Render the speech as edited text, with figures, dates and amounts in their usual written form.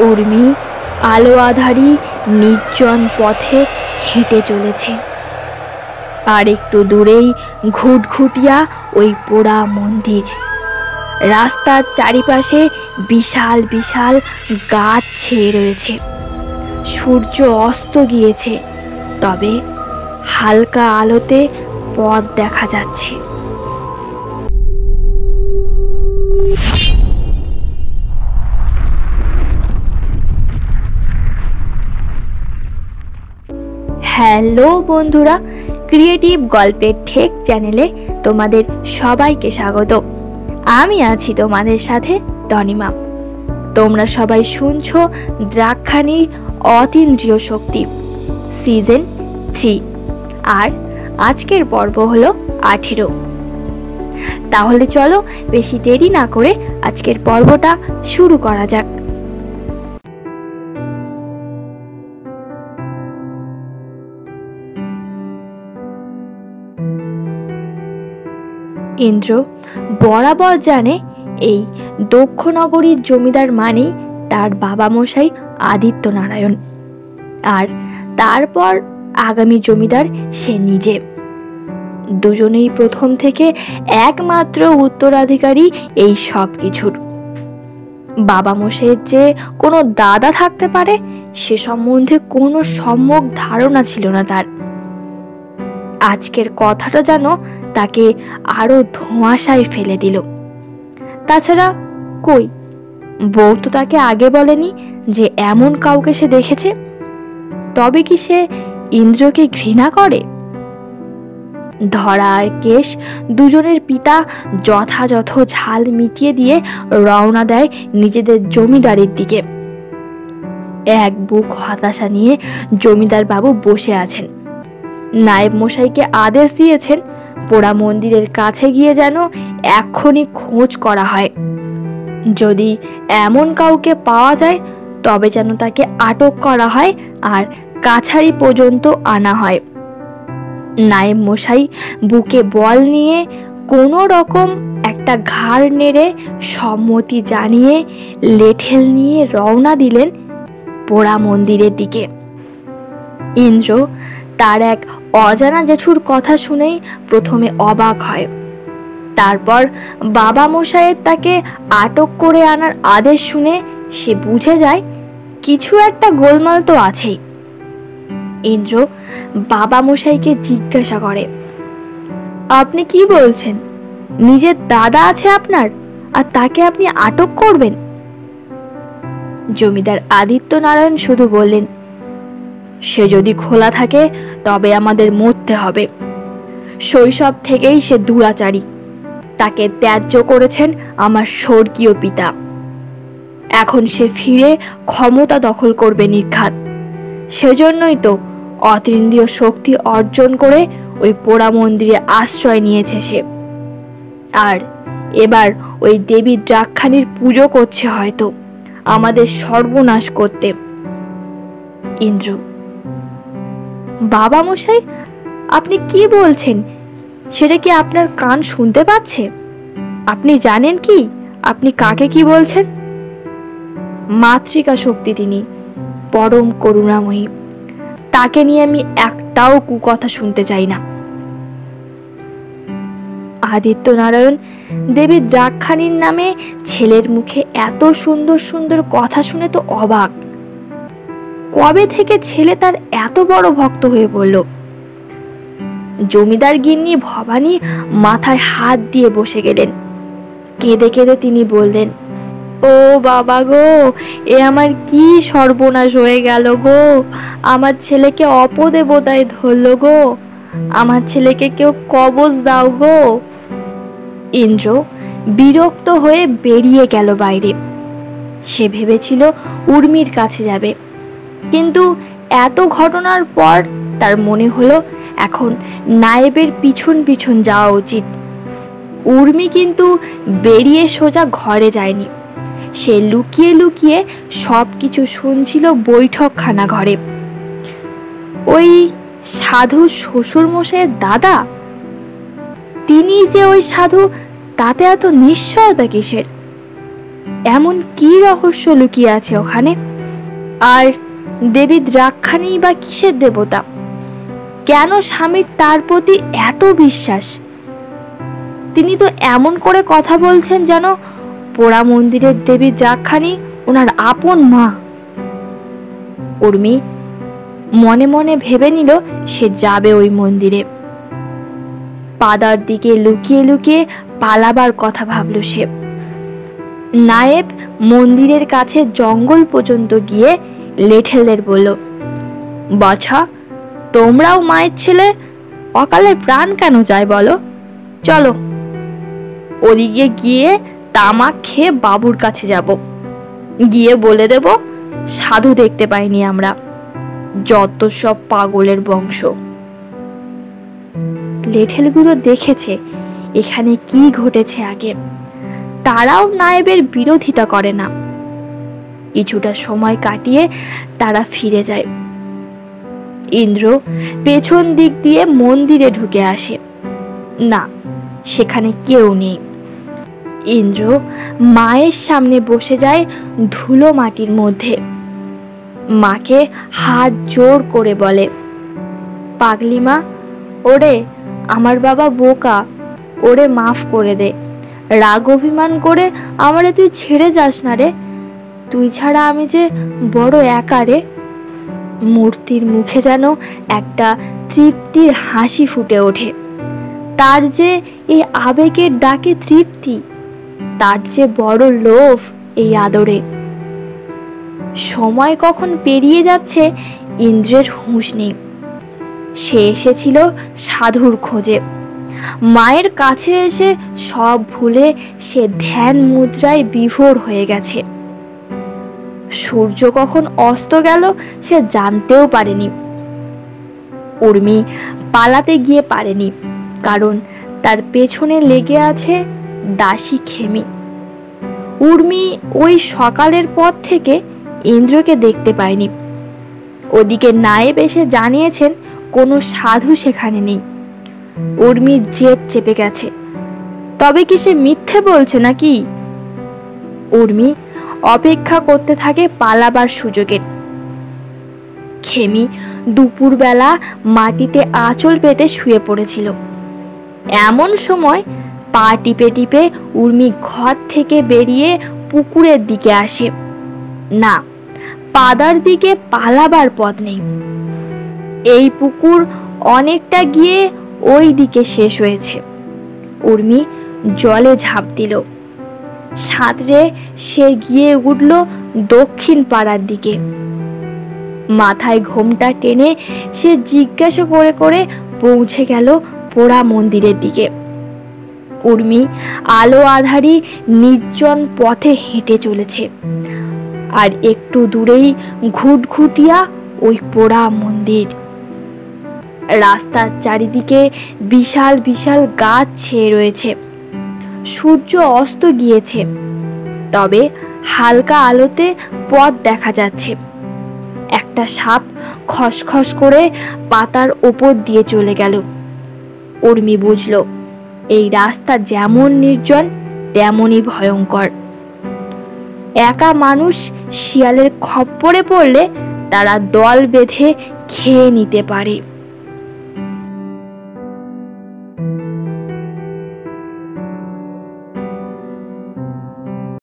উর্মি আলো আধারি নির্জন পথে হেঁটে চলেছে। আর একটু দূরেই ঘুটঘুটিয়া ওই পোড়া মন্দির। রাস্তার চারিপাশে বিশাল বিশাল গাছ ছেয়ে রয়েছে। সূর্য অস্ত গিয়েছে, তবে হালকা আলোতে পথ দেখা যাচ্ছে। হ্যালো বন্ধুরা, ক্রিয়েটিভ গল্পের ঠেক চ্যানেলে তোমাদের সবাইকে স্বাগত। আমি আছি তোমাদের সাথে তনিমা। তোমরা সবাই শুনছো দ্রাক্ষানির অতীন্দ্রিয় শক্তি সিজন 3, আর আজকের পর্ব হলো 18। তাহলে চলো বেশি দেরি না করে আজকের পর্বটা শুরু করা যাক। ইন্দ্র বরাবর জানে এই দক্ষনগরীর জমিদার মানেই তার বাবা মশাই আদিত্য নারায়ণ, আর তারপর আগামী জমিদার সে নিজে। দুজনেই প্রথম থেকে একমাত্র উত্তরাধিকারী এই সব কিছুর। বাবা মশাইয়ের যে কোনো দাদা থাকতে পারে সে সম্বন্ধে কোনো সম্যক ধারণা ছিল না তার। আজকের কথাটা যেন তাকে আরো ধোঁয়াশায় ফেলে দিল। তাছাড়া কই, বউ তো তাকে আগে বলেনি যে এমন কাউকে সে দেখেছে। তবে কি সে ইন্দ্রকে ঘৃণা করে? ধরা আর কেশ দুজনের পিতা যথাযথ ঝাল মিটিয়ে দিয়ে রওনা দেয় নিজেদের জমিদারির দিকে। এক বুক হতাশা নিয়ে জমিদার বাবু বসে আছেন। নায়েব মশাইকে আদেশ দিয়েছেন পোড়া মন্দিরের কাছে গিয়ে যেন এক্ষুনি খোঁজ করা হয়। যদি এমন কাউকে পাওয়া যায় তবে যেন তাকে আটক করা হয় আর কাছারি পর্যন্ত আনা হয়। নায়েব মশাই বুকে বল নিয়ে কোনো রকম একটা ঘাড় নেড়ে সম্মতি জানিয়ে লেঠেল নিয়ে রওনা দিলেন পোড়া মন্দিরের দিকে। ইন্দ্র তার এক অজানা জেঠুর কথা শুনেই প্রথমে অবাক হয়। তারপর বাবা মশাইয়ের তাকে আটক করে আনার আদেশ শুনে সে বুঝে যায় কিছু একটা গোলমাল তো আছেই। ইন্দ্র বাবা মশাইকে জিজ্ঞাসা করে, আপনি কি বলছেন? নিজের দাদা আছে আপনার, আর তাকে আপনি আটক করবেন? জমিদার আদিত্য নারায়ণ শুধু বললেন, সে যদি খোলা থাকে তবে আমাদের মরতে হবে। শৈশব থেকেই সে দুরাচারী, তাকে ত্যায্য করেছেন আমার স্বর্গীয় পিতা। এখন সে ফিরে ক্ষমতা দখল করবে নির্ঘাত। সেজন্যই তো অতীন্দ্রিয় শক্তি অর্জন করে ওই পোড়া মন্দিরে আশ্রয় নিয়েছে সে। আর এবার ওই দেবী দ্রাক্ষানির পুজো করছে হয়তো আমাদের সর্বনাশ করতে। ইন্দ্র, বাবা মশাই আপনি কি বলছেন? সেটা কি আপনার কান শুনতে পাচ্ছে? আপনি জানেন কি আপনি কাকে কি বলছেন? মাতৃকা শক্তি তিনি, পরম করুণাময়ী। তাকে নিয়ে আমি একটাও কুকথা শুনতে চাই না। আদিত্য নারায়ণ দেবী দ্রাক্ষানির নামে ছেলের মুখে এত সুন্দর সুন্দর কথা শুনে তো অবাক। কবে থেকে ছেলে তার এত বড় ভক্ত হয়ে পড়ল? জমিদার গিন্নি ভবানী মাথায় হাত দিয়ে বসে গেলেন। কেঁদে কেঁদে তিনি বললেন, ও বাবা গো, এ আমার কি সর্বনাশ হয়ে গেল গো! আমার ছেলেকে অপদেবতায় ধরল গো! আমার ছেলেকে কেউ কবজ দাও গো! ইন্দ্র বিরক্ত হয়ে বেরিয়ে গেল বাইরে। সে ভেবেছিল উর্মির কাছে যাবে, কিন্তু এত ঘটনার পর তার মনে হলো এখন নায়েবের পিছন পিছন যাওয়া উচিত। উর্মি কিন্তু বেরিয়ে সোজা ঘরে যায়নি। সে লুকিয়ে লুকিয়ে সবকিছু শুনছিল বৈঠকখানা ঘরে। ওই সাধু শ্বশুর মশাইয়ের দাদা, তিনি যে ওই সাধু, তাতে এত নিশ্চয়তা কিসের? এমন কি রহস্য লুকিয়ে আছে ওখানে? আর দেবী দ্রাক্ষাণী বা কিসের দেবতা? কেন স্বামীর তার প্রতি এত বিশ্বাস? তিনি তো এমন করে কথা বলছেন যেন পোড়া মন্দিরের দেবী দ্রাক্ষাণী ওনার আপন মা। উর্মি মনে মনে ভেবে নিল সে যাবে ওই মন্দিরে। পাদার দিকে লুকিয়ে লুকিয়ে পালাবার কথা ভাবল সে। নায়েব মন্দিরের কাছে জঙ্গল পর্যন্ত গিয়ে লেঠেলদের বলল, বাছা, তোমরাও মায়ের ছেলে, অকালে প্রাণ কেন যায় বলো? চলো, ওদিকে গিয়ে তামাক খেয়ে বাবুর কাছে যাব, গিয়ে বলে দেব সাধু দেখতে পাইনি আমরা, যত সব পাগলের বংশ। লেঠেলগুলো দেখেছে এখানে কি ঘটেছে আগে, তারাও নায়েবের বিরোধিতা করে না। কিছুটা সময় কাটিয়ে তারা ফিরে যায়। ইন্দ্র পেছন দিক দিয়ে মন্দিরে ঢুকে আসে। না, সেখানে কেউ নেই। ইন্দ্র মায়ের সামনে বসে যায় ধুলো মাটির মধ্যে। মাকে হাত জোর করে বলে, পাগলি মা, ওরে আমার বাবা বোকা, ওরে মাফ করে দে। রাগ অভিমান করে আমারে তুই ছেড়ে যাস না রে, তুই ছাড়া আমি যে বড় একা রে। মূর্তির মুখে যেন একটা তৃপ্তির হাসি ফুটে ওঠে। তার যে এই আবেগের ডাকে তৃপ্তি, তার যে বড় লোভ এই আদরে। সময় কখন পেরিয়ে যাচ্ছে ইন্দ্রের হুঁশ নেই। সে এসেছিল সাধুর খোঁজে। মায়ের কাছে এসে সব ভুলে সে ধ্যান মুদ্রায় বিভোর হয়ে গেছে। সূর্য কখন অস্ত গেল সে জানতেও পারেনি। উর্মি পালাতে গিয়ে পারেনি, কারণ তার পেছনে লেগে আছে দাসী খেমি। উর্মি ওই সকালের পর থেকে ইন্দ্রকে দেখতে পায়নি। ওদিকে নায়েব এসে জানিয়েছেন কোনো সাধু সেখানে নেই। উর্মির জেদ চেপে গেছে। তবে কি সে মিথ্যে বলছে নাকি? উর্মি অপেক্ষা করতে থাকে পালাবার সুযোগের। খেমি দুপুরবেলা মাটিতে আঁচল পেতে শুয়ে পড়েছিল। এমন সময় পা টিপে টিপে উর্মি ঘর থেকে বেরিয়ে পুকুরের দিকে আসে। না, পাদার দিকে পালাবার পথ নেই। এই পুকুর অনেকটা গিয়ে ওই দিকে শেষ হয়েছে। উর্মি জলে ঝাঁপ দিল। সাঁতরে সে গিয়ে উঠল দক্ষিণ পাড়ার দিকে। মাথায় ঘোমটা টেনে সে জিজ্ঞাসা করে করে পৌঁছে গেল পোড়া মন্দিরের দিকে। উর্মি আলো আধারি নির্জন পথে হেঁটে চলেছে। আর একটু দূরেই ঘুটঘুটিয়া ওই পোড়া মন্দির। রাস্তার চারিদিকে বিশাল বিশাল গাছ ছেয়ে রয়েছে। সূর্য অস্ত গিয়েছে, তবে হালকা আলোতে পথ দেখা যাচ্ছে। একটা সাপ খসখস করে পাতার ওপর দিয়ে চলে গেল। উর্মি বুঝল এই রাস্তা যেমন নির্জন তেমনই ভয়ঙ্কর। একা মানুষ শিয়ালের খপ্পরে পড়লে তারা দল বেঁধে খেয়ে নিতে পারে।